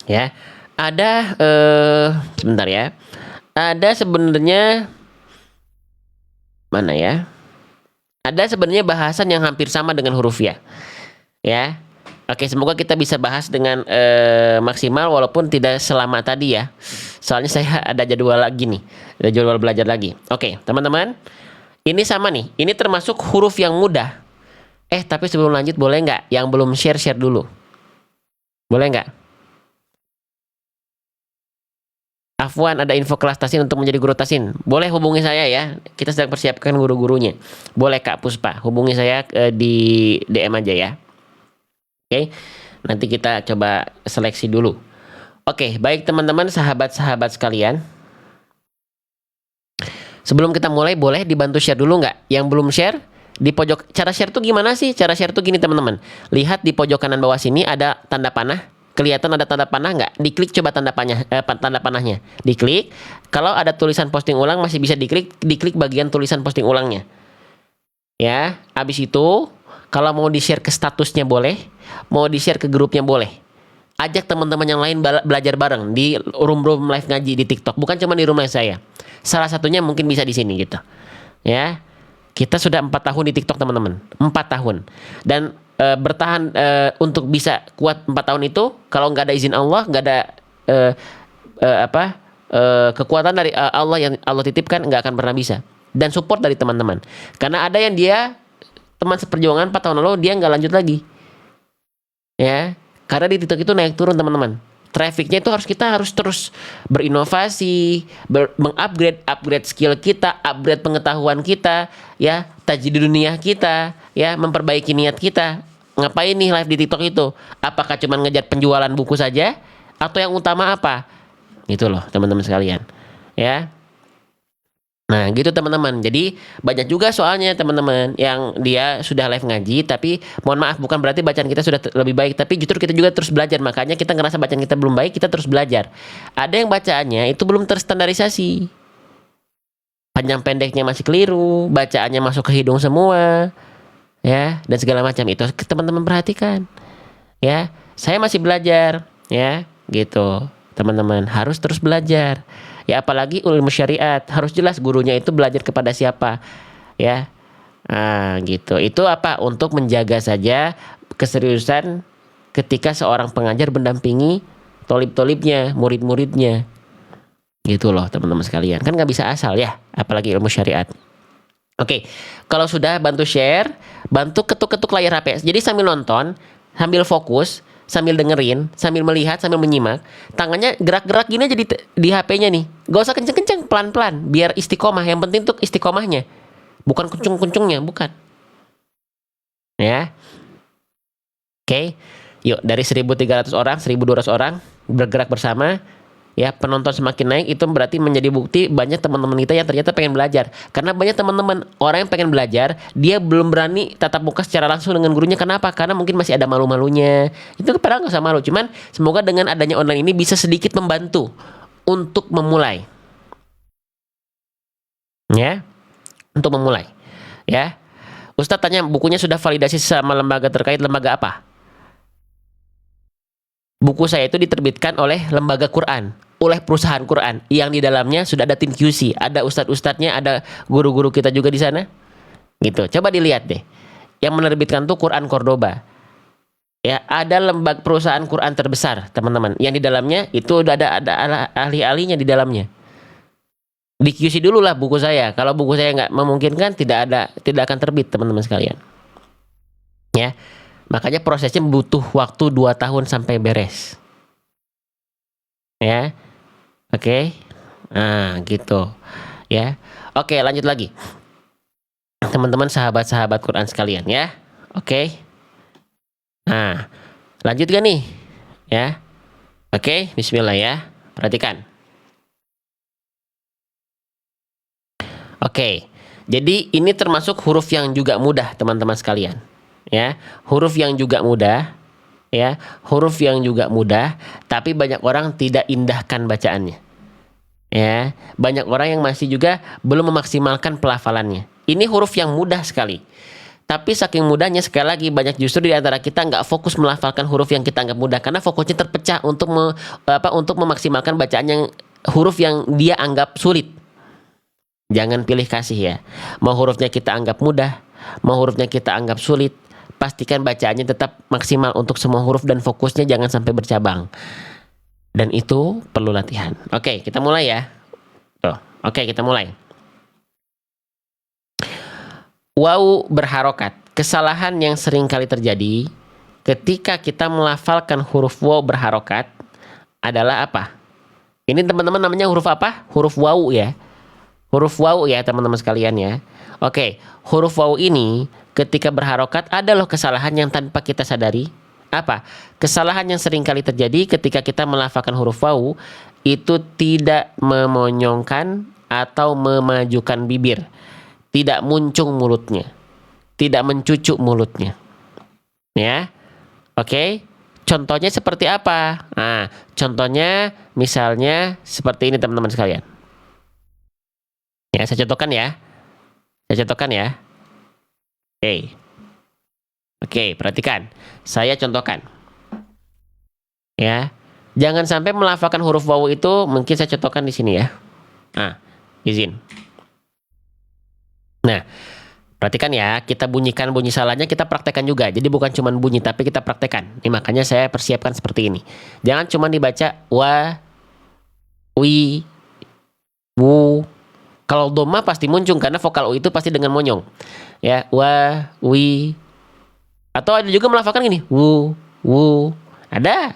Ya, ada sebentar ya. Ada sebenarnya mana ya? Ada sebenarnya bahasan yang hampir sama dengan huruf ya. Ya. Oke, semoga kita bisa bahas dengan maksimal walaupun tidak selama tadi ya. Soalnya saya ada jadwal lagi nih. Ada jadwal belajar lagi. Oke, teman-teman. Ini sama nih. Ini termasuk huruf yang mudah. Tapi sebelum lanjut boleh nggak? Yang belum share dulu. Boleh nggak? Afwan, ada info kelas Tasin untuk menjadi guru Tasin. Boleh hubungi saya ya. Kita sedang persiapkan guru-gurunya. Boleh Kak Puspa, hubungi saya di DM aja ya. Oke. Nanti kita coba seleksi dulu. Oke, baik teman-teman, sahabat-sahabat sekalian. Sebelum kita mulai, boleh dibantu share dulu nggak? Yang belum share, di pojok, cara share tuh gimana sih? Cara share tuh gini teman-teman. Lihat di pojok kanan bawah sini ada tanda panah. Kelihatan ada tanda panah nggak? Diklik coba tanda panahnya. Diklik. Kalau ada tulisan posting ulang masih bisa diklik bagian tulisan posting ulangnya. Ya, habis itu kalau mau di-share ke statusnya boleh, mau di-share ke grupnya boleh. Ajak teman-teman yang lain belajar bareng di room live ngaji di TikTok, bukan cuma di rumah saya. Salah satunya mungkin bisa di sini gitu. Ya. Kita sudah 4 tahun di TikTok teman-teman. 4 tahun. Dan bertahan untuk bisa kuat 4 tahun itu kalau nggak ada izin Allah, nggak ada kekuatan dari Allah yang Allah titipkan, nggak akan pernah bisa. Dan support dari teman-teman. Karena ada yang dia teman seperjuangan 4 tahun lalu dia nggak lanjut lagi. Ya, karena di TikTok itu naik turun teman-teman. Trafficnya itu kita harus terus berinovasi, upgrade skill kita, upgrade pengetahuan kita, ya, tajwid dunia kita, ya, memperbaiki niat kita. Ngapain nih live di TikTok itu? Apakah cuma ngejar penjualan buku saja atau yang utama apa? Gitu loh, teman-teman sekalian. Ya. Nah, gitu teman-teman. Jadi banyak juga soalnya teman-teman yang dia sudah live ngaji tapi mohon maaf bukan berarti bacaan kita sudah lebih baik, tapi justru kita juga terus belajar. Makanya kita ngerasa bacaan kita belum baik, kita terus belajar. Ada yang bacaannya itu belum terstandarisasi. Panjang pendeknya masih keliru, bacaannya masuk ke hidung semua. Ya, dan segala macam itu teman-teman perhatikan. Ya, saya masih belajar, ya, gitu. Teman-teman harus terus belajar. Ya, apalagi ilmu syariat, harus jelas gurunya itu belajar kepada siapa, ya. Nah, gitu. Itu apa? Untuk menjaga saja keseriusan ketika seorang pengajar mendampingi tolib-tolibnya, murid-muridnya. Gitu loh, teman-teman sekalian. Kan nggak bisa asal ya, apalagi ilmu syariat. Oke, kalau sudah bantu share, bantu ketuk-ketuk layar HP. Jadi sambil nonton, sambil fokus, sambil dengerin, sambil melihat, sambil menyimak, tangannya gerak-gerak gini aja di HP-nya nih. Gak usah kenceng-kenceng, pelan-pelan, biar istiqomah. Yang penting tuh istiqomahnya, bukan kuncung-kuncungnya, bukan. Ya, oke. Yuk, dari 1.300 orang, 1.200 orang bergerak bersama. Ya, penonton semakin naik itu berarti menjadi bukti banyak teman-teman kita yang ternyata pengen belajar. Karena banyak teman-teman orang yang pengen belajar, dia belum berani tatap muka secara langsung dengan gurunya. Kenapa? Karena mungkin masih ada malu-malunya. Itu padahal nggak usah malu. Cuman semoga dengan adanya online ini bisa sedikit membantu untuk memulai. Ya, untuk memulai. Ya, Ustadz tanya bukunya sudah validasi sama lembaga terkait, lembaga apa? Buku saya itu diterbitkan oleh lembaga Quran, oleh perusahaan Quran yang di dalamnya sudah ada tim QC, ada ustadz-ustadznya, ada guru-guru kita juga di sana. Gitu. Coba dilihat deh. Yang menerbitkan tuh Quran Cordoba. Ya, ada lembaga perusahaan Quran terbesar, teman-teman. Yang di dalamnya itu udah ada ahli-ahlinya di dalamnya. Di QC dulu lah buku saya. Kalau buku saya nggak memungkinkan, tidak akan terbit, teman-teman sekalian. Ya. Makanya prosesnya butuh waktu 2 tahun sampai beres. Ya. Oke. Nah, gitu. Ya. Oke, lanjut lagi. Teman-teman sahabat-sahabat Quran sekalian ya. Oke. Nah, lanjut gak nih? Ya. Oke, bismillah ya. Perhatikan. Oke. Jadi ini termasuk huruf yang juga mudah, teman-teman sekalian. Ya, huruf yang juga mudah, ya, huruf yang juga mudah, tapi banyak orang tidak indahkan bacaannya. Ya, banyak orang yang masih juga belum memaksimalkan pelafalannya. Ini huruf yang mudah sekali, Tapi saking mudahnya, sekali lagi, banyak justru di antara kita nggak fokus melafalkan huruf yang kita anggap mudah karena fokusnya terpecah untuk memaksimalkan bacaan yang huruf yang dia anggap sulit. Jangan pilih kasih ya. Mau hurufnya kita anggap mudah, mau hurufnya kita anggap sulit, pastikan bacaannya tetap maksimal untuk semua huruf dan fokusnya jangan sampai bercabang. Dan itu perlu latihan. Oke, kita mulai ya. Oke, kita mulai. Waw berharokat. Kesalahan yang sering kali terjadi ketika kita melafalkan huruf waw berharokat adalah apa? Ini teman-teman namanya huruf apa? Huruf waw ya. Huruf waw ya teman-teman sekalian ya. Oke, huruf waw ini ketika berharokat ada loh kesalahan yang tanpa kita sadari. Apa? Kesalahan yang sering kali terjadi ketika kita melafalkan huruf waw itu tidak memonyongkan atau memajukan bibir. Tidak muncung mulutnya, tidak mencucuk mulutnya, ya, oke. Contohnya seperti apa? Nah, contohnya misalnya seperti ini teman-teman sekalian. Ya, saya contohkan ya. Oke, perhatikan. Saya contohkan. Ya, jangan sampai melafalkan huruf waw itu. Mungkin saya contohkan di sini ya. Nah, izin. Nah, perhatikan ya, kita bunyikan bunyi salahnya, kita praktekkan juga. Jadi bukan cuma bunyi, tapi kita praktekkan. Ini makanya saya persiapkan seperti ini. Jangan cuma dibaca wa, wi, wu. Kalau doma pasti muncung karena vokal u itu pasti dengan monyong. Ya, wa, wi. Atau ada juga melafalkan gini, wu, wu. Ada.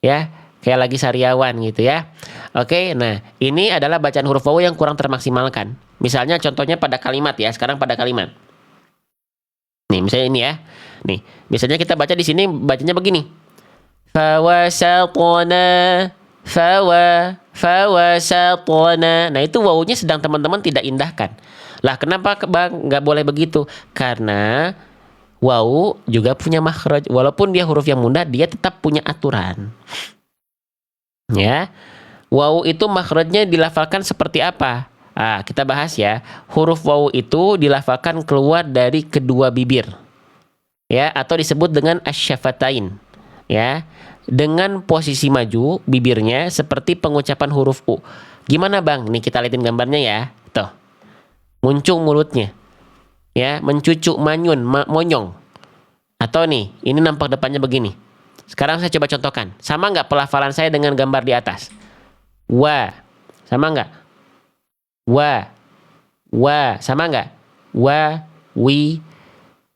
Ya, kayak lagi sariawan gitu ya. Oke, nah ini adalah bacaan huruf waw yang kurang termaksimalkan. Misalnya contohnya pada kalimat ya, sekarang pada kalimat. Nih, misalnya ini ya. Nih, biasanya kita baca di sini bacanya begini. Fawasatona, fawasatona. Nah, itu wawunya sedang teman-teman tidak indahkan. Lah, kenapa Bang nggak boleh begitu? Karena waw juga punya makhraj. Walaupun dia huruf yang mudah, dia tetap punya aturan. Ya. Waw itu makhrajnya dilafalkan seperti apa? Ah, kita bahas ya. Huruf waw itu dilafalkan keluar dari kedua bibir. Ya, atau disebut dengan asyafatain. Ya. Dengan posisi maju bibirnya seperti pengucapan huruf u. Gimana, Bang? Nih kita liatin gambarnya ya. Tuh. Muncung mulutnya. Ya, mencucuk, manyun, monyong. Atau nih, ini nampak depannya begini. Sekarang saya coba contohkan. Sama nggak pelafalan saya dengan gambar di atas? Wa. Sama nggak? Wa. Sama nggak? Wa, wi.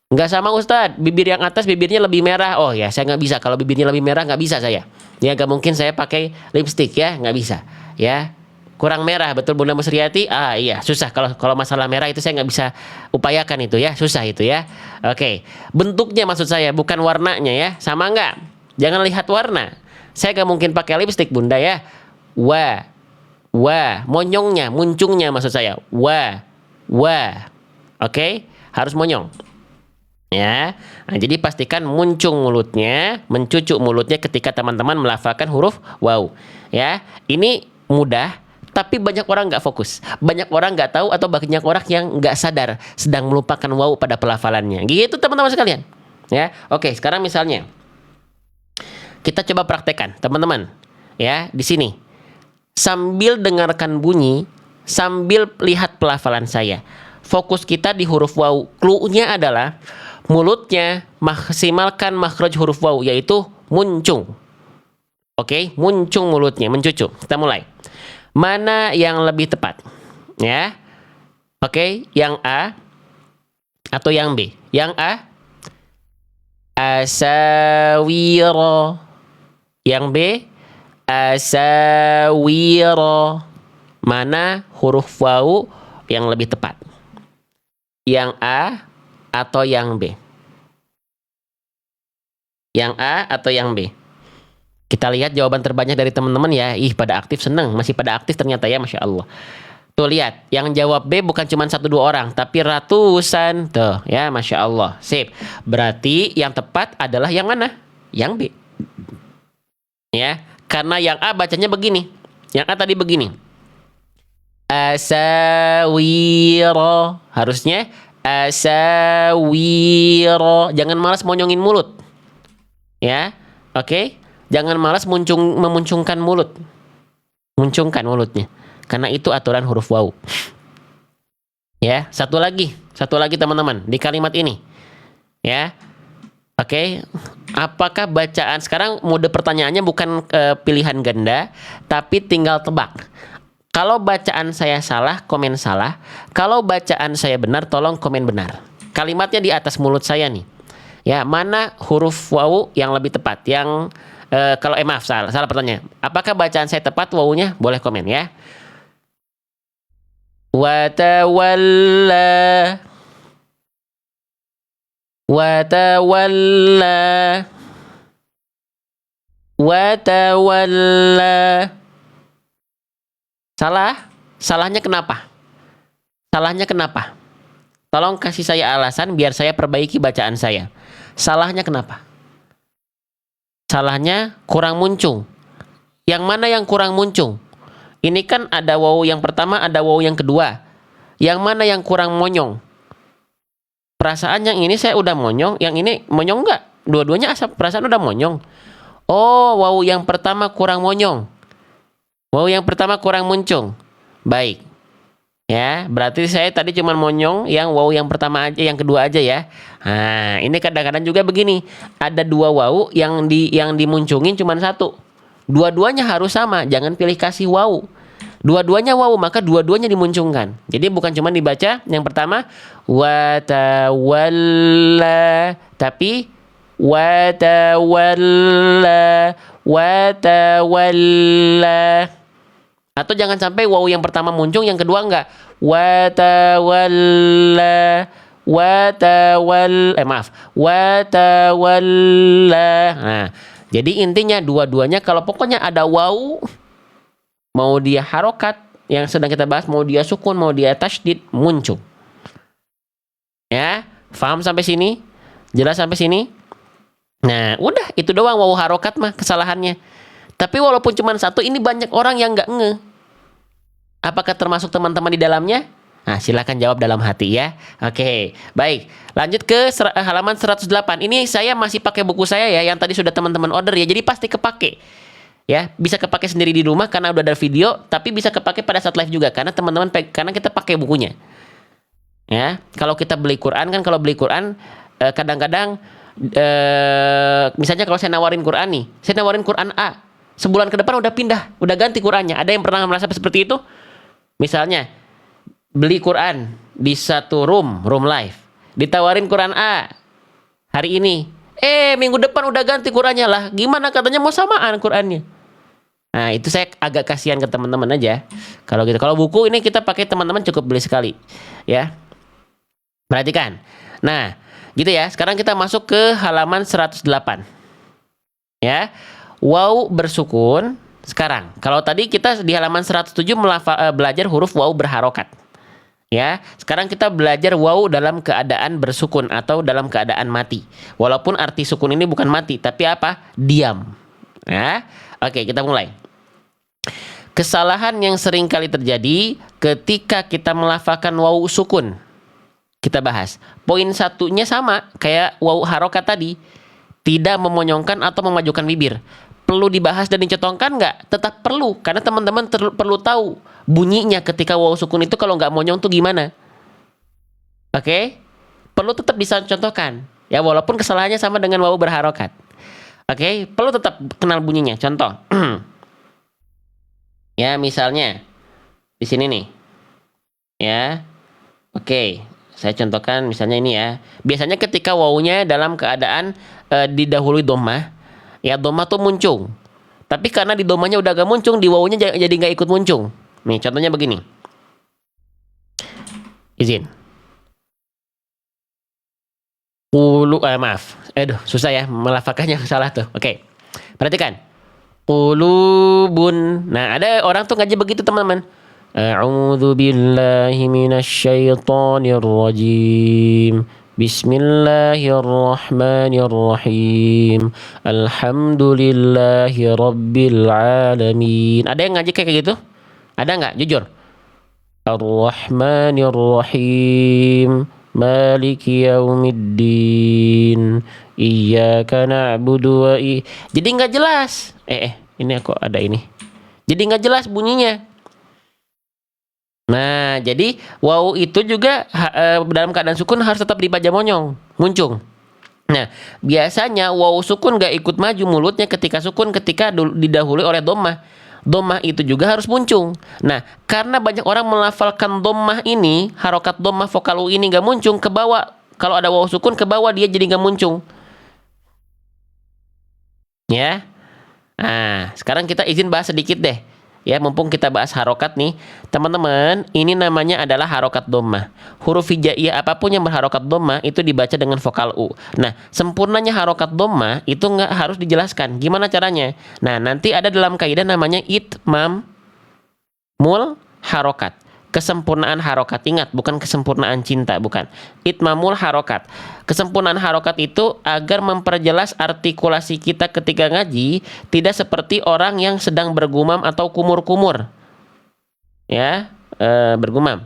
Nggak sama Ustadz. Bibir yang atas bibirnya lebih merah. Oh ya, saya nggak bisa. Kalau bibirnya lebih merah nggak bisa saya. Ya nggak mungkin saya pakai lipstick ya, nggak bisa. Ya, kurang merah betul Bunda Musriati. Ah iya, susah kalau masalah merah itu saya nggak bisa upayakan itu ya, susah itu ya. Oke, bentuknya maksud saya bukan warnanya ya. Sama nggak? Jangan lihat warna. Saya nggak mungkin pakai lipstick Bunda ya. Wa, monyongnya, muncungnya maksud saya. Wa. Oke, harus monyong. Ya. Nah, jadi pastikan muncung mulutnya, mencucuk mulutnya ketika teman-teman melafalkan huruf waw. Ya, ini mudah, tapi banyak orang nggak fokus. Banyak orang nggak tahu atau banyak orang yang nggak sadar sedang melupakan waw pada pelafalannya. Gitu teman-teman sekalian. Ya, oke. Sekarang misalnya kita coba praktekkan, teman-teman. Ya, di sini. Sambil dengarkan bunyi, sambil lihat pelafalan saya. Fokus kita di huruf waw. Clue-nya adalah mulutnya maksimalkan makhraj huruf waw, yaitu muncung. Oke, muncung mulutnya, mencucuk. Kita mulai. Mana yang lebih tepat? Ya. Oke, yang A atau yang B? Yang A, asawiro. Yang B, asawiro. Mana huruf waw yang lebih tepat? Yang A atau yang B? Yang A atau yang B? Kita lihat jawaban terbanyak dari teman-teman ya. Ih, pada aktif, seneng. Masih pada aktif ternyata ya, Masya Allah. Tuh lihat, yang jawab B bukan cuma 1-2 orang, tapi ratusan. Tuh ya, Masya Allah. Sip. Berarti yang tepat adalah yang mana? Yang B. Ya, karena yang A bacanya begini. Yang A tadi begini. Asawiro. Harusnya Asawiro. Jangan malas monyongin mulut. Ya. Oke. Jangan malas memuncungkan mulut. Muncungkan mulutnya. Karena itu aturan huruf waw. Ya, satu lagi teman-teman di kalimat ini. Ya. Oke. Apakah bacaan sekarang mode pertanyaannya bukan pilihan ganda, tapi tinggal tebak. Kalau bacaan saya salah, komen salah. Kalau bacaan saya benar, tolong komen benar. Kalimatnya di atas mulut saya nih. Ya, mana huruf waw yang lebih tepat? Yang kalau maaf, salah pertanyaan. Apakah bacaan saya tepat wawunya? Boleh komen ya. Watawalla. Watawalla. Watawalla. Salahnya kenapa? Salahnya kenapa? Tolong kasih saya alasan biar saya perbaiki bacaan saya. Salahnya kenapa? Salahnya kurang muncung. Yang mana yang kurang muncung? Ini kan ada waw yang pertama, ada waw yang kedua. Yang mana yang kurang monyong? Perasaan yang ini saya udah monyong, yang ini monyong enggak? Dua-duanya asap perasaan udah monyong. Oh, waw yang pertama kurang monyong. Waw yang pertama kurang muncung. Baik. Ya, berarti saya tadi cuma monyong yang waw yang pertama aja, yang kedua aja ya. Nah, ini kadang-kadang juga begini. Ada dua waw yang dimuncungin cuma satu. Dua-duanya harus sama, jangan pilih kasih waw. Dua-duanya waw, maka dua-duanya dimuncungkan. Jadi bukan cuma dibaca yang pertama watawalla, tapi watawalla, watawalla. Atau jangan sampai waw yang pertama muncung, yang kedua enggak. Watawalla, watawalla. Nah, jadi intinya dua-duanya kalau pokoknya ada waw, mau dia harokat yang sedang kita bahas, mau dia sukun, mau dia tasydid, muncul. Ya, paham sampai sini? Jelas sampai sini? Nah, udah itu doang waw harokat mah kesalahannya. Tapi walaupun cuma satu, ini banyak orang yang nggak nge. Apakah termasuk teman-teman di dalamnya? Nah, silakan jawab dalam hati ya. Oke, baik. Lanjut ke halaman 108. Ini saya masih pakai buku saya ya, yang tadi sudah teman-teman order ya. Jadi pasti kepake. Ya, bisa kepake sendiri di rumah karena udah ada video, tapi bisa kepake pada saat live juga karena teman-teman karena kita pakai bukunya. Ya, kalau kita beli Quran kan, kalau beli Quran kadang-kadang misalnya kalau saya nawarin Quran nih, saya nawarin Quran A. Sebulan ke depan udah pindah, udah ganti Qurannya. Ada yang pernah merasa seperti itu? Misalnya beli Quran di satu room live, ditawarin Quran A hari ini, minggu depan udah ganti Qurannya lah. Gimana katanya mau samaan Qurannya? Nah, itu saya agak kasihan ke teman-teman aja. Kalau gitu, kalau buku ini kita pakai teman-teman cukup beli sekali, ya. Perhatikan. Nah, gitu ya. Sekarang kita masuk ke halaman 108. Ya. Waw bersukun. Sekarang, kalau tadi kita di halaman 107 belajar huruf waw berharokat. Ya, sekarang kita belajar waw dalam keadaan bersukun atau dalam keadaan mati. Walaupun arti sukun ini bukan mati, tapi apa? Diam. Ya. Oke, kita mulai. Kesalahan yang sering kali terjadi ketika kita melafalkan waw sukun. Kita bahas. Poin satunya sama kayak waw harokat tadi. Tidak memonyongkan atau memajukan bibir. Perlu dibahas dan dicontohkan nggak? Tetap perlu, karena teman-teman perlu tahu bunyinya ketika waw sukun itu kalau nggak monyong tuh gimana. Oke? Perlu tetap bisa contohkan. Ya, walaupun kesalahannya sama dengan waw berharokat. Oke? Perlu tetap kenal bunyinya. Contoh. Ya, misalnya di sini nih. Ya. Oke. Saya contohkan misalnya ini ya. Biasanya ketika wawunya dalam keadaan didahului dhammah, ya dhammah tuh muncung. Tapi karena di dhammahnya udah gak muncung, di wawunya jadi gak ikut muncung. Nih, contohnya begini. Izin. Maaf. Susah ya melafalkannya, salah tuh. Oke. Perhatikan. Qulubun. Nah, ada orang tuh ngaji begitu, teman-teman. A'udzu billahi minasyaitonir rajim. Bismillahirrahmanirrahim. Alhamdulillahi rabbil alamin. Ada yang ngaji kayak gitu? Ada nggak? Jujur. Ar-Rahmanirrahim. Maliki yaumiddin. Iyyaka na'budu wa Jadi nggak jelas. Ini kok ada ini. Jadi nggak jelas bunyinya. Nah, jadi waw itu juga dalam keadaan sukun harus tetap dibaca monyong, muncung. Nah, biasanya waw sukun nggak ikut maju mulutnya ketika sukun ketika didahului oleh dhammah. Dhammah itu juga harus muncung. Nah, karena banyak orang melafalkan dhammah ini, harokat dhammah vokal U ini nggak muncung ke bawah. Kalau ada waw sukun ke bawah dia jadi nggak muncung. Ya. Nah, sekarang kita izin bahas sedikit deh. Ya, mumpung kita bahas harokat nih, teman-teman, ini namanya adalah harokat dhammah. Huruf hijaiyah apapun yang berharokat dhammah itu dibaca dengan vokal U. Nah, sempurnanya harokat dhammah itu nggak harus dijelaskan. Gimana caranya? Nah, nanti ada dalam kaidah namanya itmam mul harokat. Kesempurnaan harokat. Ingat, bukan kesempurnaan cinta, bukan. Itmamul harokat. Kesempurnaan harokat itu agar memperjelas artikulasi kita ketika ngaji, tidak seperti orang yang sedang bergumam atau kumur-kumur. Ya, bergumam.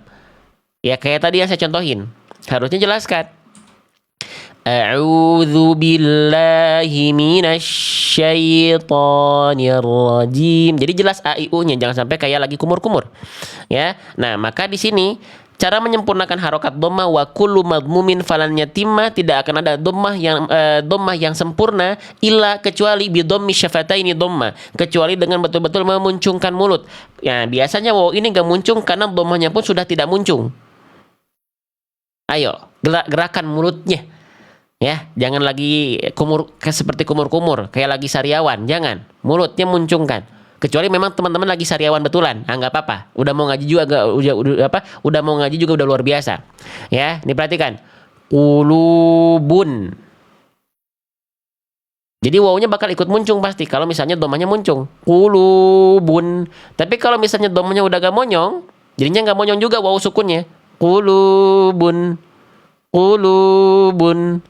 Ya, kayak tadi yang saya contohin. Harusnya jelaskan. A'udzu billahi minasyaitonir rajim. Jadi jelas a i u-nya, jangan sampai kayak lagi kumur-kumur. Ya. Nah, maka di sini cara menyempurnakan harokat dhammah wa kullu madmumin falan yatimma, tidak akan ada dhammah yang sempurna illa kecuali bi dhammi syafataini dhammah, kecuali dengan betul-betul memuncungkan mulut. Ya, biasanya waw ini enggak muncung karena dhammahnya pun sudah tidak muncung. Ayo, gerakan mulutnya. Ya, jangan lagi seperti kumur-kumur, kayak lagi sariawan, jangan. Mulutnya muncungkan. Kecuali memang teman-teman lagi sariawan betulan, nggak apa-apa. Udah mau ngaji juga udah mau ngaji juga udah luar biasa. Ya, ini perhatikan. Qulubun. Jadi wawunya bakal ikut muncung pasti kalau misalnya dhammahnya muncung. Qulubun. Tapi kalau misalnya dhammahnya udah gak monyong, jadinya nggak monyong juga wawu sukunnya. Qulubun. Qulubun.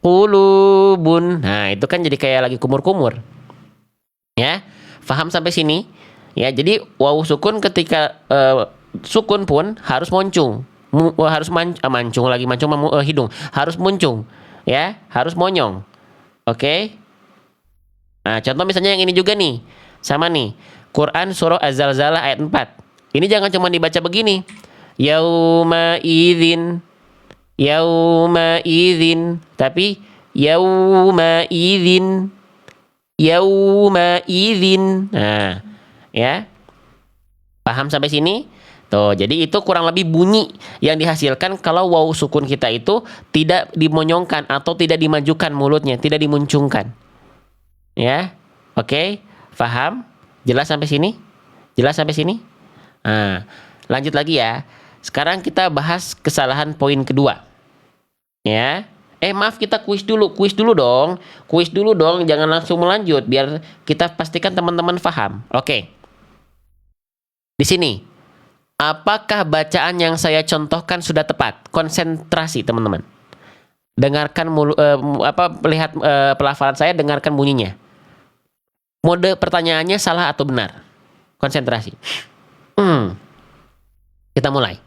Qulubun. Nah, itu kan jadi kayak lagi kumur-kumur. Ya, paham sampai sini? Ya, jadi wawu sukun ketika sukun pun harus moncung. Harus mancung lagi, mancung hidung. Harus muncung. Ya, harus monyong. Oke? Nah, contoh misalnya yang ini juga nih. Sama nih. Quran surah Az-Zalzalah ayat 4. Ini jangan cuma dibaca begini. Yauma idzin. Yauma idzin, tapi yauma idzin, yauma idzin. Nah, ya, paham sampai sini? Tuh, jadi itu kurang lebih bunyi yang dihasilkan kalau wawu sukun kita itu tidak dimonyongkan atau tidak dimajukan mulutnya, tidak dimuncungkan. Ya, oke, paham? Jelas sampai sini? Jelas sampai sini? Nah, lanjut lagi ya. Sekarang kita bahas kesalahan poin kedua. Ya. Maaf, kita kuis dulu dong. Kuis dulu dong, jangan langsung melanjut biar kita pastikan teman-teman paham. Oke. Di sini, apakah bacaan yang saya contohkan sudah tepat? Konsentrasi, teman-teman. Dengarkan lihat pelafalan saya, dengarkan bunyinya. Mode pertanyaannya salah atau benar? Konsentrasi. Kita mulai.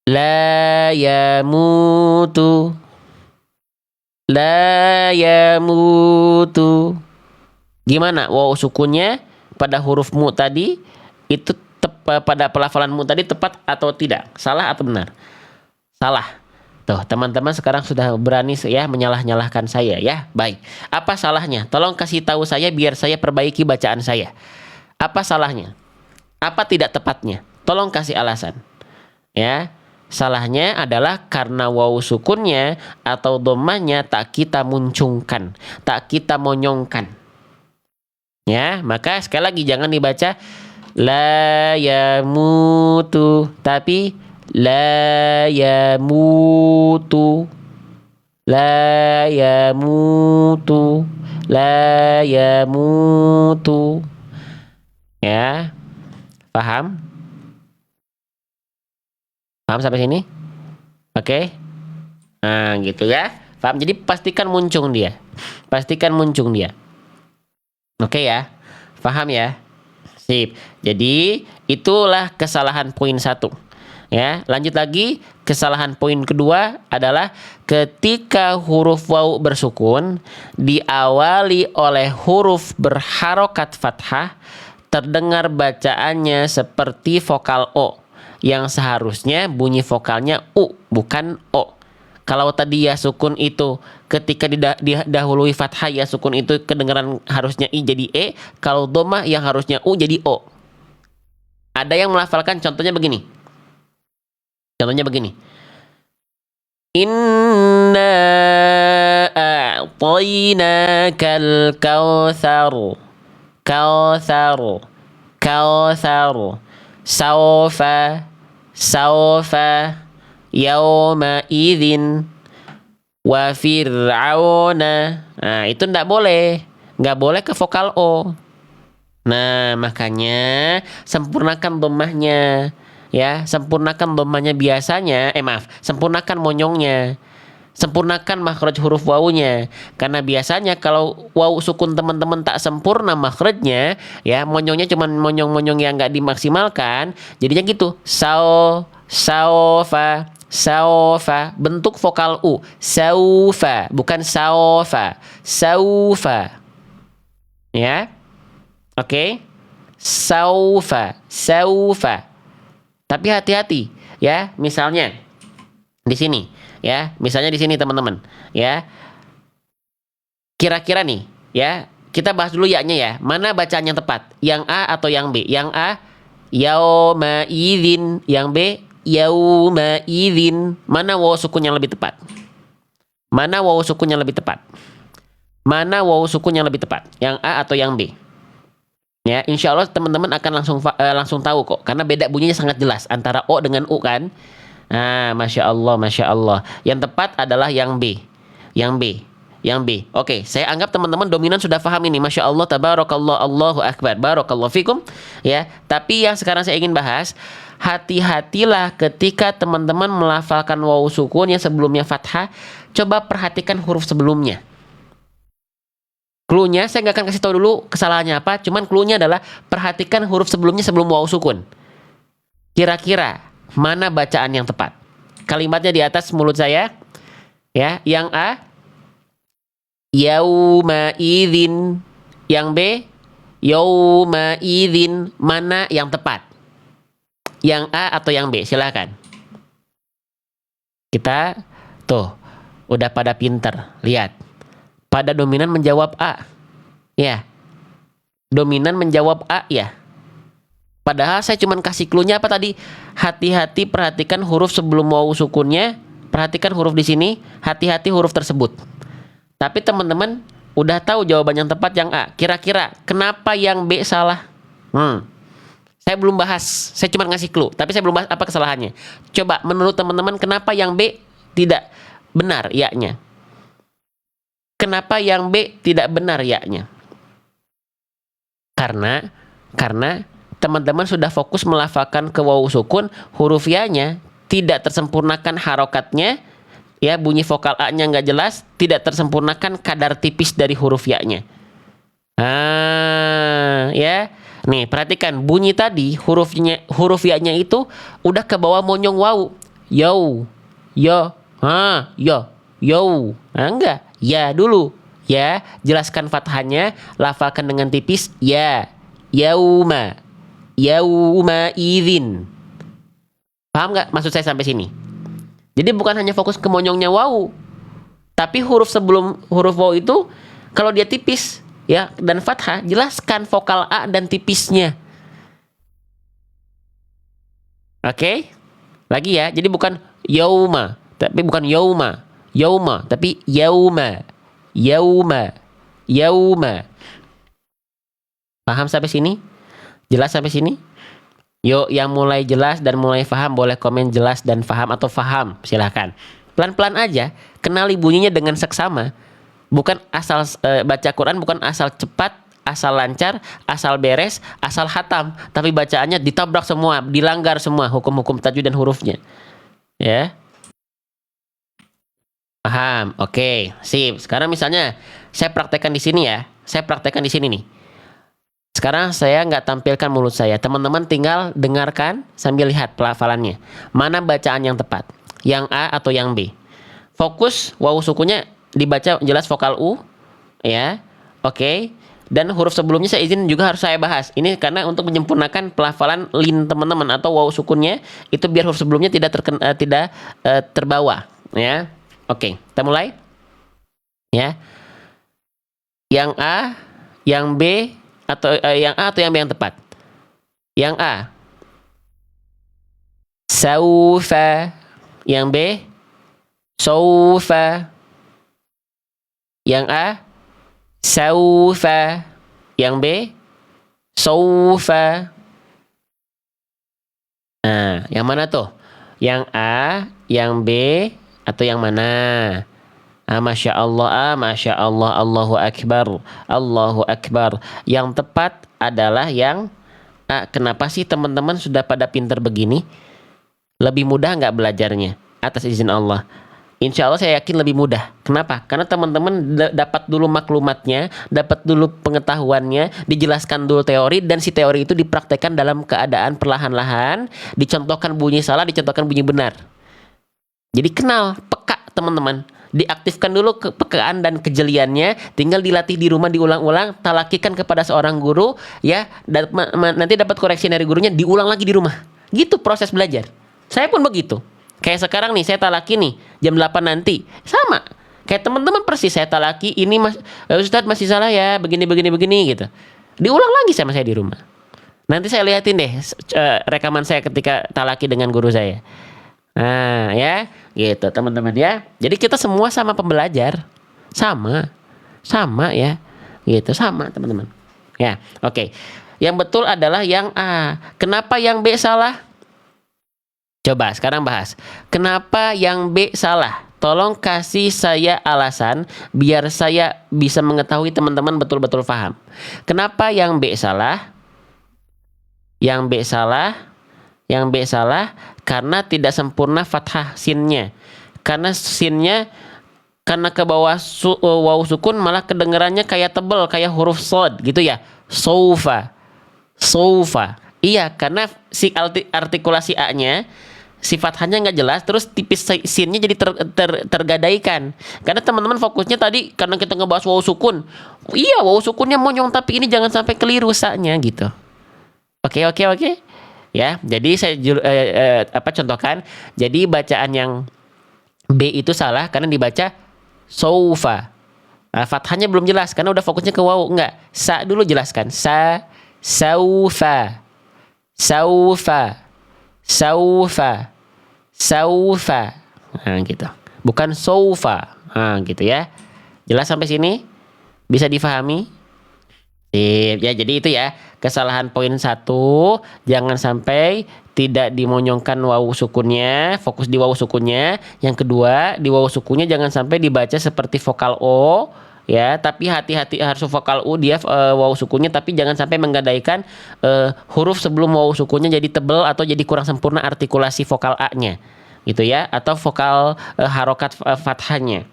La yamutu. La yamutu. Gimana? Waw sukunnya pada huruf mu tadi itu pada pelafalan mu tadi tepat atau tidak? Salah atau benar? Salah. Tuh, teman-teman sekarang sudah berani ya menyalah-nyalahkan saya ya. Baik. Apa salahnya? Tolong kasih tahu saya biar saya perbaiki bacaan saya. Apa salahnya? Apa tidak tepatnya? Tolong kasih alasan. Ya. Salahnya adalah karena wawu sukunnya atau dhammahnya tak kita muncungkan, tak kita monyongkan. Ya, maka sekali lagi jangan dibaca la yamutu, tapi la yamutu, la yamutu, la yamutu. Ya, paham? Paham sampai sini? Oke. Nah, gitu ya. Paham? Jadi pastikan muncung dia. Pastikan muncung dia. Oke ya. Paham ya? Sip. Jadi itulah kesalahan poin 1. Ya, lanjut lagi. Kesalahan poin kedua adalah ketika huruf waw bersukun diawali oleh huruf berharokat fathah, terdengar bacaannya seperti vokal O, yang seharusnya bunyi vokalnya U, bukan O. Kalau tadi ya sukun itu ketika didahului fathah, ya sukun itu kedengaran harusnya I jadi E. Kalau domah yang harusnya U jadi O. Ada yang melafalkan contohnya begini. Inna a'tainakal kautsar. Kautsar. Kautsar. Saufa yauma idzin wa fir'auna. Nah, itu nggak boleh ke vokal O. Nah, makanya sempurnakan dhammahnya, ya, sempurnakan dhammahnya biasanya, sempurnakan monyongnya, sempurnakan makhraj huruf wawunya, karena biasanya kalau waw sukun teman-teman tak sempurna makhrajnya, ya, monyongnya cuman monyong-monyong yang nggak dimaksimalkan, jadinya gitu, saufa, saufa, bentuk vokal U, saufa, bukan saufa, saufa, ya. Oke, saufa. Tapi hati-hati, ya. Misalnya di sini, ya. Misalnya di sini teman-teman, ya. Kira-kira nih, ya. Kita bahas dulu ya-nya ya. Mana bacaan yang tepat? Yang A atau yang B? Yang A, yauma idzin. Yang B, yauma idzin. Mana waw sukun yang lebih tepat? Mana waw sukun yang lebih tepat? Mana waw sukun yang lebih tepat? Yang A atau yang B? Ya, insya Allah teman-teman akan langsung tahu kok, karena beda bunyinya sangat jelas antara O dengan U kan. Nah, masya Allah, masya Allah. Yang tepat adalah yang B, yang B, yang B. Oke, saya anggap teman-teman dominan sudah paham ini. Masya Allah, tabarakallah, Allahu akbar, barakallahu fikum. Ya, tapi yang sekarang saya ingin bahas, hati-hatilah ketika teman-teman melafalkan waw sukun yang sebelumnya fathah. Coba perhatikan huruf sebelumnya. Cluenya saya nggak akan kasih tahu dulu kesalahannya apa, cuman cluenya adalah perhatikan huruf sebelumnya sebelum waw sukun. Kira-kira mana bacaan yang tepat? Kalimatnya di atas mulut saya. Ya, yang A, yauma idzin. Yang B, yauma idzin. Mana yang tepat? Yang A atau yang B? Silakan. Kita tuh udah pada pinter. Lihat. Pada dominan menjawab A. Ya. Dominan menjawab A ya. Padahal saya cuma kasih cluenya apa tadi? Hati-hati perhatikan huruf sebelum waw sukunnya. Perhatikan huruf di sini. Hati-hati huruf tersebut. Tapi teman-teman udah tahu jawaban yang tepat yang A. Kira-kira kenapa yang B salah? Saya belum bahas. Saya cuma ngasih clue. Tapi saya belum bahas apa kesalahannya. Coba menurut teman-teman kenapa yang B tidak benar ya-nya? Kenapa yang B tidak benar ya-nya? Karena teman-teman sudah fokus melafalkan ke waw sukun, huruf ya-nya tidak tersempurnakan harokatnya, ya, bunyi vokal A-nya nggak jelas, tidak tersempurnakan kadar tipis dari huruf ya-nya. Ya. Nih, perhatikan bunyi tadi huruf ya-nya itu udah ke bawah monyong waw. Yo. Yo. Yo. Yo. Enggak. Ya dulu, ya, jelaskan fathahnya, lafalkan dengan tipis, ya, yauma, yauma idzin. Paham nggak maksud saya sampai sini? Jadi bukan hanya fokus ke monyongnya waw, tapi huruf sebelum huruf waw itu, kalau dia tipis, ya, dan fathah, jelaskan vokal A dan tipisnya. Oke? Lagi ya, jadi bukan yauma, tapi bukan yauma. Yauma, tapi yauma. Paham sampai sini? Jelas sampai sini? Yuk, yang mulai jelas dan mulai paham boleh komen jelas dan paham atau paham, silahkan. Pelan-pelan aja, kenali bunyinya dengan seksama. Bukan asal baca Quran, bukan asal cepat, asal lancar, asal beres, asal hatam, tapi bacaannya ditabrak semua, dilanggar semua hukum-hukum tajwid dan hurufnya. Ya. Paham, oke, sip. Sekarang misalnya saya praktekkan di sini ya. Saya praktekkan di sini nih. Sekarang saya nggak tampilkan mulut saya. Teman-teman tinggal dengarkan sambil lihat pelafalannya. Mana bacaan yang tepat? Yang A atau yang B? Fokus wawu sukunya dibaca jelas vokal U, ya. Oke. Dan huruf sebelumnya saya izin juga harus saya bahas. Ini karena untuk menyempurnakan pelafalan lin teman-teman atau wawu sukunnya itu biar huruf sebelumnya tidak terbawa, ya. Oke, kita mulai. Ya. Yang A, yang B atau yang A atau yang B yang tepat? Yang A. Saufa. Yang B. Saufa. Yang A. Saufa. Yang B. Saufa. Nah, yang mana tuh? Yang A, yang B, atau yang mana? Masya Allah, Masya Allah, Allahu Akbar, Allahu Akbar. Yang tepat adalah yang A. Kenapa sih teman-teman sudah pada pinter begini? Lebih mudah nggak belajarnya? Atas izin Allah. Insya Allah saya yakin lebih mudah. Kenapa? Karena teman-teman dapat dulu maklumatnya, dapat dulu pengetahuannya, dijelaskan dulu teori, dan si teori itu dipraktekkan dalam keadaan perlahan-lahan, dicontohkan bunyi salah, dicontohkan bunyi benar. Jadi kenal, peka teman-teman. Diaktifkan dulu kepekaan dan kejeliannya, tinggal dilatih di rumah, diulang-ulang, talakikan kepada seorang guru, ya, nanti dapat koreksi dari gurunya, diulang lagi di rumah. Gitu proses belajar. Saya pun begitu. Kayak sekarang nih, saya talaki nih, jam 8 nanti. Sama. Kayak teman-teman persis, saya talaki, ini Ustadz masih salah ya, begini, gitu. Diulang lagi sama saya di rumah. Nanti saya lihatin deh rekaman saya ketika talaki dengan guru saya. Nah, ya, gitu teman-teman ya. Jadi kita semua sama pembelajar. Sama ya. Gitu, sama teman-teman. Ya, oke. Yang betul adalah yang A. Kenapa yang B salah? Coba sekarang bahas. Kenapa yang B salah? Tolong kasih saya alasan biar saya bisa mengetahui teman-teman betul-betul paham. Kenapa yang B salah? Yang B salah? Yang B salah karena tidak sempurna fathah sinnya. Karena sinnya karena ke bawah wawu sukun malah kedengarannya kayak tebel, kayak huruf sod gitu ya. Soufa. Iya, karena si artikulasi A-nya si fathahnya nggak jelas, terus tipis sinnya jadi tergadaikan. Karena teman-teman fokusnya tadi karena kita ngebahas wawu sukun. Iya, wawu sukunnya monyong, tapi ini jangan sampai keliru sa-nya gitu. Oke. Ya, jadi saya contohkan. Jadi bacaan yang B itu salah karena dibaca soufa. Fathahnya belum jelas karena udah fokusnya ke wawu. Enggak, sa dulu jelaskan. Saufa. Nah, gitu. Bukan soufa. Nah, gitu ya. Jelas sampai sini? Bisa difahami? Sip. Ya, jadi itu ya. Kesalahan poin 1, jangan sampai tidak dimonyongkan wawu sukunnya, fokus di wawu sukunnya. Yang kedua, di wawu sukunnya jangan sampai dibaca seperti vokal O, ya, tapi hati-hati harus vokal U dia wawu sukunnya, tapi jangan sampai menggadaikan huruf sebelum wawu sukunnya jadi tebel atau jadi kurang sempurna artikulasi vokal A-nya, gitu ya, atau vokal harokat fathahnya.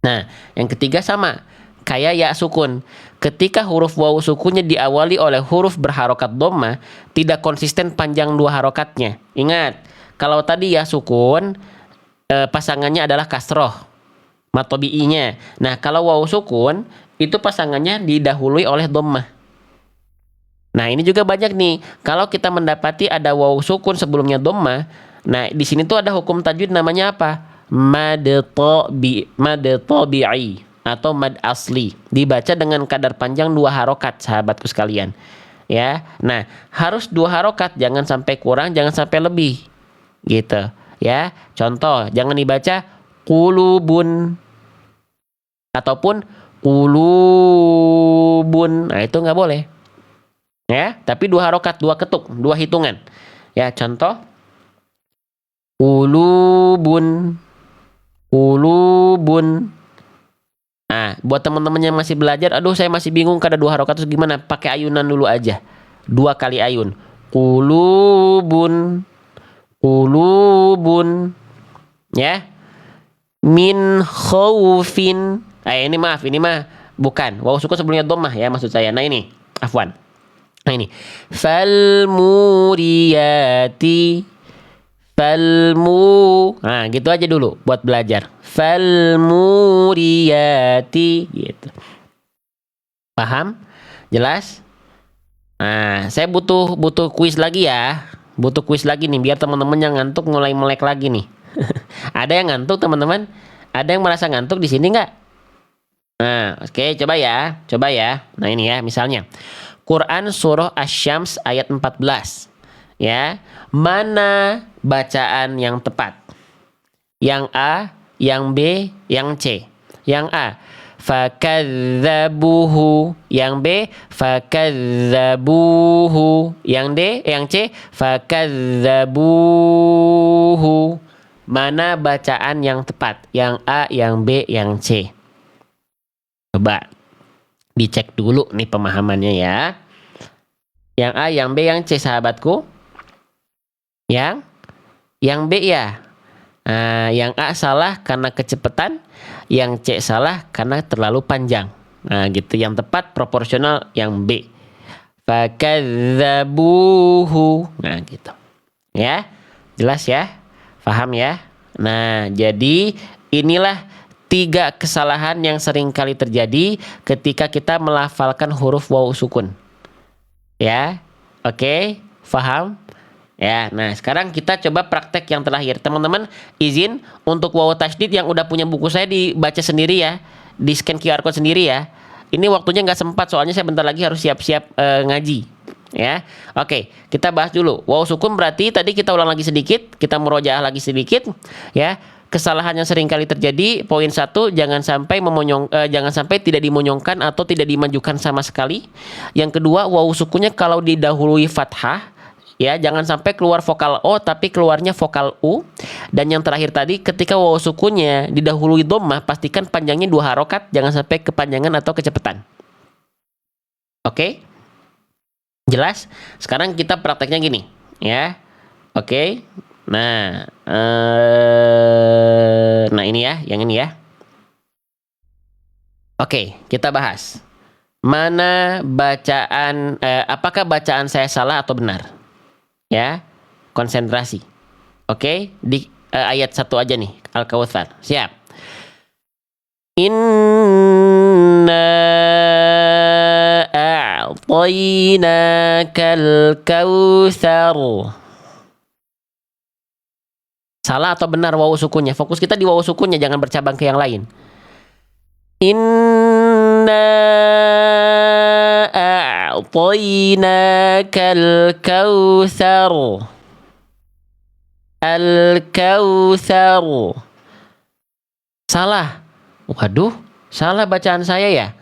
Nah, yang ketiga sama kayak ya sukun. Ketika huruf wawu sukunnya diawali oleh huruf berharokat dhamma, tidak konsisten panjang dua harokatnya. Ingat, kalau tadi ya sukun pasangannya adalah kasroh matobi'inya. Nah, kalau wawu sukun itu pasangannya didahului oleh dhammah. Nah, ini juga banyak nih. Kalau kita mendapati ada wawu sukun sebelumnya dhammah, nah di sini tuh ada hukum tajwid namanya apa? Mad tabi'i atau mad asli, dibaca dengan kadar panjang 2 harokat, sahabatku sekalian, ya. Nah, harus 2 harokat, jangan sampai kurang, jangan sampai lebih, gitu ya. Contoh, jangan dibaca qulubun ataupun qulubun. Nah, itu nggak boleh, ya. Tapi 2 harokat, 2 ketuk, 2 hitungan, ya. Contoh, qulubun. Nah, buat teman-teman yang masih belajar, aduh saya masih bingung kada 2 harokat terus gimana? Pakai ayunan dulu aja. 2 kali ayun. Qulubun. Ya. Min khaufin. Ini mah bukan. Wawu sukun sebelumnya dhammah ya maksud saya. Nah, ini. Afwan. Nah ini. Falmuriyati. Nah gitu aja dulu buat belajar. Falmuriyati gitu. Paham? Jelas? Nah, saya butuh kuis lagi ya. Butuh kuis lagi nih biar teman-teman yang ngantuk mulai melek lagi nih. Ada yang ngantuk teman-teman? Ada yang merasa ngantuk di sini nggak? Nah, oke, coba ya. Coba ya. Nah, ini ya, misalnya. Quran surah Asy-Syams ayat 14. Ya. Mana bacaan yang tepat? Yang A, yang B, yang C. Yang A, fakadzabuhu. Yang B, fakadzabuhu. Yang D, yang C, fakadzabuhu. Mana bacaan yang tepat? Yang A, yang B, yang C. Coba dicek dulu nih pemahamannya ya. Yang A, yang B, yang C sahabatku. Yang B ya. Nah, yang A salah karena kecepatan, yang C salah karena terlalu panjang. Nah, gitu. Yang tepat proporsional yang B. Fakadzabuhu. Nah, gitu. Ya. Jelas ya? Paham ya? Nah, jadi inilah 3 kesalahan yang sering kali terjadi ketika kita melafalkan huruf waw sukun. Ya. Oke, paham? Ya, nah sekarang kita coba praktek yang terakhir. Teman-teman izin untuk waw tasydid yang udah punya buku saya dibaca sendiri ya. Di scan QR code sendiri ya. Ini waktunya nggak sempat soalnya saya bentar lagi harus siap-siap ngaji. Ya, oke, kita bahas dulu. Waw sukun berarti tadi kita ulang lagi sedikit, kita murojaah lagi sedikit. Ya, kesalahan yang sering kali terjadi. Poin 1, jangan sampai jangan sampai tidak dimonyongkan atau tidak dimajukan sama sekali. Yang kedua, waw sukunnya kalau didahului fathah. Ya, jangan sampai keluar vokal O tapi keluarnya vokal U. Dan yang terakhir tadi, ketika waw sukunnya didahului dhammah, pastikan panjangnya 2 harokat, jangan sampai kepanjangan atau kecepatan. Oke? Jelas? Sekarang kita prakteknya gini, ya. Oke. Nah, nah ini ya, yang ini ya. Oke, kita bahas. Mana bacaan apakah bacaan saya salah atau benar? Ya, konsentrasi. Oke, di ayat 1 aja nih, Al-Kautsar. Siap. Inna a'tainakal kautsar. Salah atau benar waw sukunnya? Fokus kita di waw sukunnya, jangan bercabang ke yang lain. Inna a'tainakal kautsar. Al-kautsar. Salah. Waduh, salah bacaan saya ya.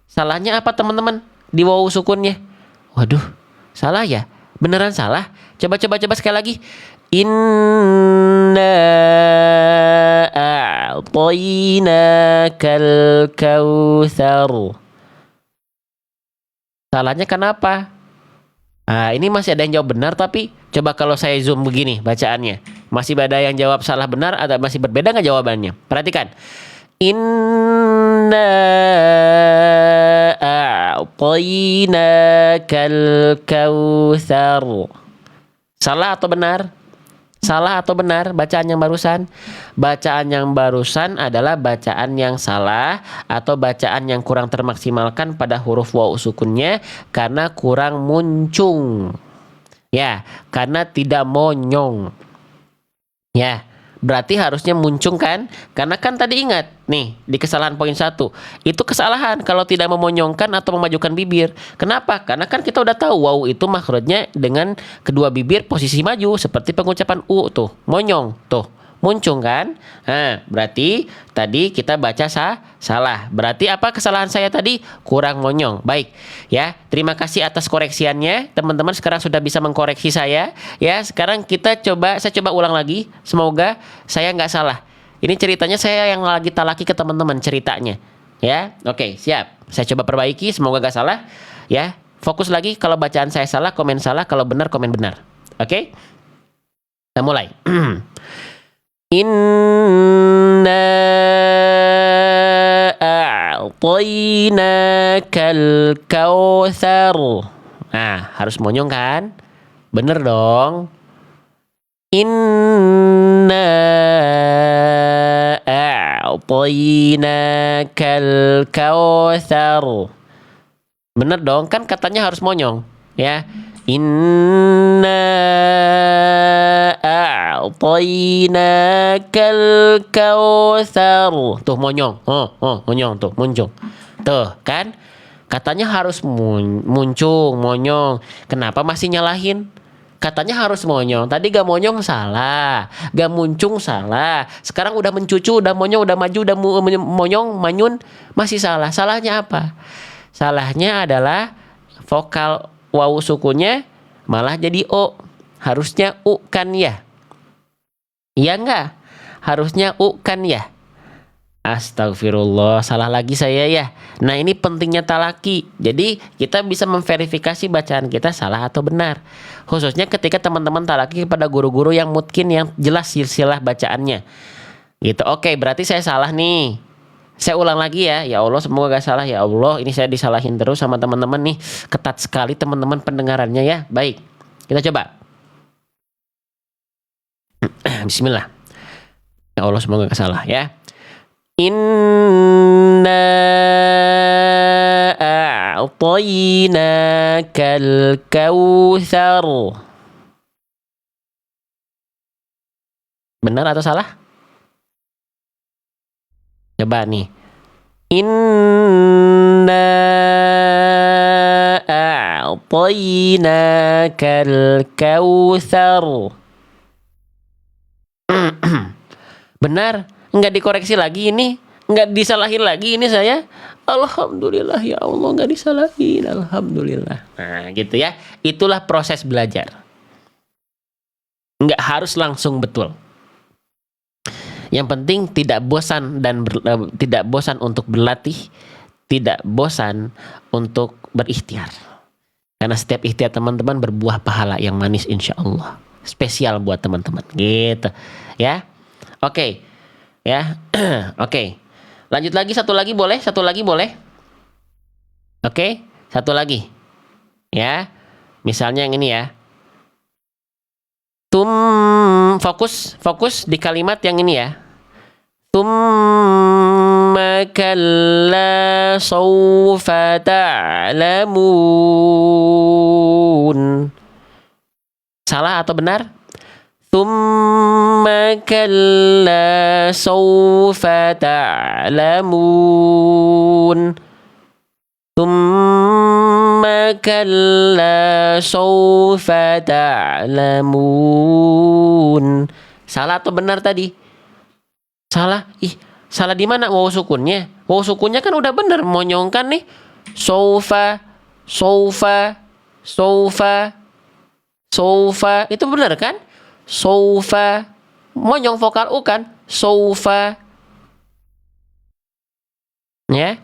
Salahnya apa teman-teman? Di waw sukunnya. Waduh, salah ya? Beneran salah? Coba sekali lagi. Inna a'tainakal kautsar. Salahnya kenapa? Ini masih ada yang jawab benar tapi coba kalau saya zoom begini bacaannya. Masih ada yang jawab salah benar atau masih berbeda nggak jawabannya? Perhatikan. Inna a'tainakal kautsar. Salah atau benar? Salah atau benar bacaan yang barusan? Bacaan yang barusan adalah bacaan yang salah atau bacaan yang kurang termaksimalkan pada huruf waw sukunnya karena kurang muncung. Ya, karena tidak monyong. Ya, berarti harusnya muncung kan? Karena kan tadi ingat nih di kesalahan poin 1 itu kesalahan kalau tidak memonyongkan atau memajukan bibir. Kenapa? Karena kan kita udah tahu waw itu makhrajnya dengan kedua bibir posisi maju seperti pengucapan u tuh, monyong tuh. Muncung kan? Nah, berarti tadi kita baca salah. Berarti apa kesalahan saya tadi? Kurang monyong. Baik, ya. Terima kasih atas koreksiannya. Teman-teman sekarang sudah bisa mengkoreksi saya. Ya, sekarang saya coba ulang lagi. Semoga saya nggak salah. Ini ceritanya saya yang lagi talaki ke teman-teman ceritanya. Ya, oke, siap. Saya coba perbaiki. Semoga nggak salah. Ya, fokus lagi. Kalau bacaan saya salah, komen salah. Kalau benar, komen benar. Oke? Kita mulai. Inna a'tainakal kautsar. Nah, harus monyong kan? Bener dong. Inna a'tainakal kautsar. Bener dong, kan katanya harus monyong, ya. Inna a'tainakal kautsar. Tuh monyong. Monyong tuh, muncung. Tuh, kan? Katanya harus muncung, monyong. Kenapa masih nyalahin? Katanya harus monyong. Tadi gak monyong salah, gak muncung salah. Sekarang udah mencucu, udah monyong, udah maju, udah monyong, manyun, masih salah. Salahnya apa? Salahnya adalah vokal wawu sukunnya malah jadi o. Harusnya u kan ya? Iya enggak? Harusnya u kan ya? Astagfirullah, salah lagi saya ya. Nah, ini pentingnya talaki. Jadi kita bisa memverifikasi bacaan kita salah atau benar. Khususnya ketika teman-teman talaki kepada guru-guru yang mungkin yang jelas silsilah bacaannya. Gitu. Oke, berarti saya salah nih. Saya ulang lagi ya. Ya Allah, semoga gak salah ya Allah. Ini saya disalahin terus sama teman-teman nih. Ketat sekali teman-teman pendengarannya ya. Baik. Kita coba. Bismillah. Ya Allah, semoga gak salah ya. Inna a'tainakal kautsar. Benar atau salah? Coba nih. Inna a'tainakal kautsar. Benar, nggak dikoreksi lagi ini, nggak disalahin lagi ini saya. Alhamdulillah ya Allah, nggak disalahin, alhamdulillah. Nah gitu ya, itulah proses belajar. Nggak harus langsung betul. Yang penting tidak bosan dan tidak bosan untuk berlatih, tidak bosan untuk berikhtiar. Karena setiap ikhtiar teman-teman berbuah pahala yang manis insya Allah. Spesial buat teman-teman, gitu ya. Oke. Ya. Oke. Lanjut lagi, satu lagi boleh? Satu lagi boleh? Oke, satu lagi. Ya. Misalnya yang ini ya. Fokus di kalimat yang ini ya. Tsumma kalla sawfa ta'lamun. Salah atau benar? Tsumma kalla sawfa ta'lamun. Tsumma kalla sawfa ta'lamun. Salah atau benar tadi? Salah. Salah di mana wawu sukunnya? Wawu sukunnya kan udah benar, monyongkan nih. Sawfa. Itu benar kan? Sawfa. Monyong vokal u kan? Sawfa. Ya.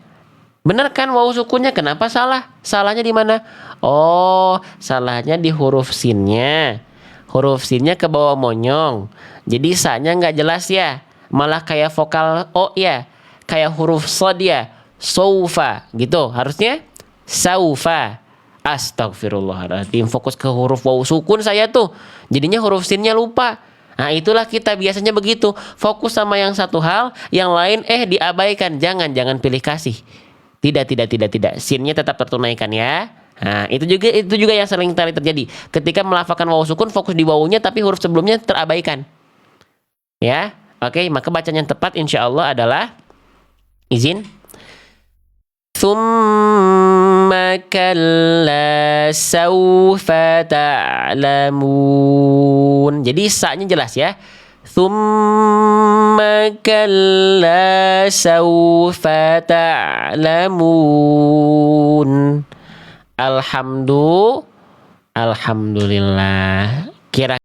Benar kan wawu sukunnya? Kenapa salah? Salahnya di mana? Oh, salahnya di huruf sinnya. Huruf sinnya ke bawah monyong. Jadi sa-nya nggak jelas ya. Malah kayak vokal o ya. Kayak huruf sod ya. Sawfa gitu. Harusnya saufa. Astagfirullahaladzim. Fokus ke huruf wawu sukun saya tuh. Jadinya huruf sinnya lupa. Nah itulah kita biasanya begitu. Fokus sama yang satu hal, yang lain diabaikan. Jangan pilih kasih. Tidak. Sinnya tetap tertunaikan ya. Nah, itu juga yang sering kali terjadi. Ketika melafalkan wawu sukun, fokus di wawunya tapi huruf sebelumnya terabaikan. Ya. Oke, maka bacaan yang tepat insya Allah adalah izin. Tsumma kalla sawfa ta'lamun. Jadi sa-nya jelas ya. Tsumma kalla sawfa ta'lamun. Alhamdulillah. Kira